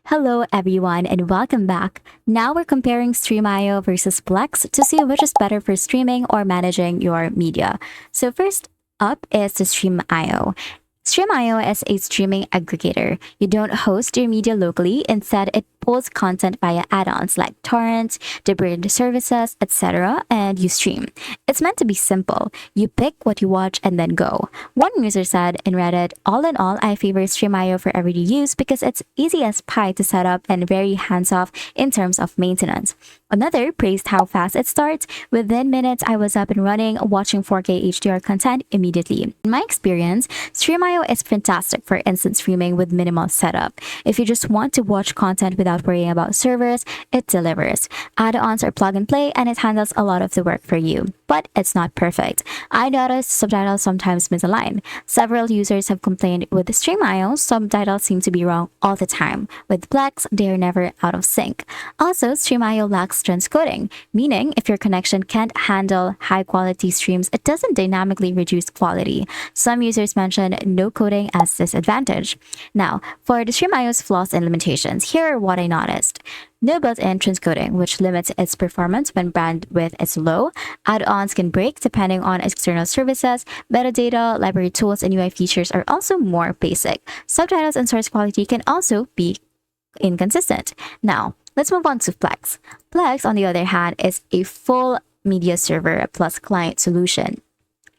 Hello everyone and welcome back. Now we're comparing Stremio versus Plex to see which is better for streaming or managing your media. So first up is the Stremio. Stremio is a streaming aggregator. You don't host your media locally. Instead, it pulls content via add-ons like torrents, debrid services, etc., and you stream. It's meant to be simple. You pick what you watch and then go. One user said in Reddit, "All in all, I favor Stremio for everyday use because it's easy as pie to set up and very hands-off in terms of maintenance." Another praised how fast it starts. Within minutes, I was up and running, watching 4K HDR content immediately. In my experience, Stremio is fantastic for instant streaming with minimal setup. If you just want to watch content without worrying about servers, it delivers. Add-ons are plug and play and it handles a lot of the work for you. But it's not perfect. I noticed subtitles sometimes misalign. Several users have complained with Stremio, subtitles seem to be wrong all the time. With Plex, they are never out of sync. Also, Stremio lacks transcoding, meaning if your connection can't handle high-quality streams, it doesn't dynamically reduce quality. Some users mention no coding as disadvantage. Now, for the Stremio's flaws and limitations, here are what I noticed. No built-in transcoding, which limits its performance when bandwidth is low. Add-ons can break depending on external services. Metadata, library tools, and UI features are also more basic. Subtitles and source quality can also be inconsistent. Now, let's move on to Plex. Plex, on the other hand, is a full media server plus client solution.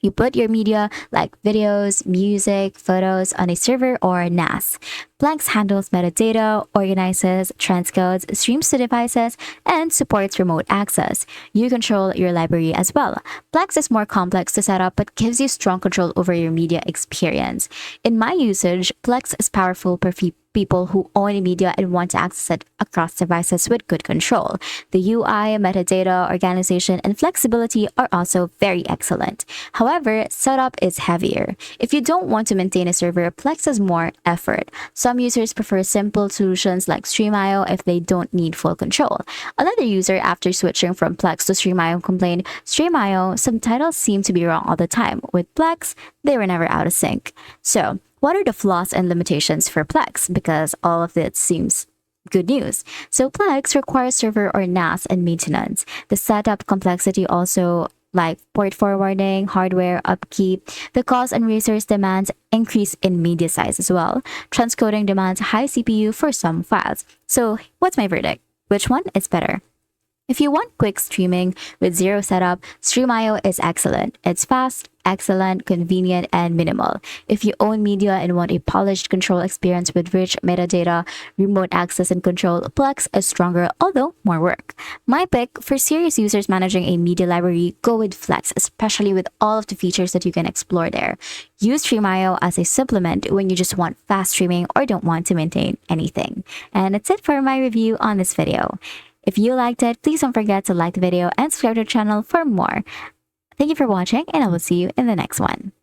You put your media like videos, music, photos on a server or NAS. Plex handles metadata, organizes, transcodes, streams to devices, and supports remote access. You control your library as well. Plex is more complex to set up but gives you strong control over your media experience. In my usage, Plex is powerful for people who own media and want to access it across devices with good control. The UI, metadata, organization, and flexibility are also very excellent. However, setup is heavier. If you don't want to maintain a server, Plex has more effort. Some users prefer simple solutions like Stremio if they don't need full control. Another user, after switching from Plex to Stremio, complained, "Stremio, subtitles seem to be wrong all the time. With Plex, they were never out of sync." So, what are the flaws and limitations for Plex? Because all of it seems good news. So Plex requires server or NAS and maintenance. The setup complexity also like port forwarding, hardware upkeep. The cost and resource demands increase in media size as well. Transcoding demands high CPU for some files. So what's my verdict? Which one is better? If you want quick streaming with zero setup, Stremio is excellent. It's fast, excellent, convenient, and minimal. If you own media and want a polished control experience with rich metadata, remote access, and control, Plex is stronger, although more work. My pick for serious users managing a media library, go with Plex, especially with all of the features that you can explore there. Use Stremio as a supplement when you just want fast streaming or don't want to maintain anything. And that's it for my review on this video. If you liked it, please don't forget to like the video and subscribe to the channel for more. Thank you for watching, and I will see you in the next one.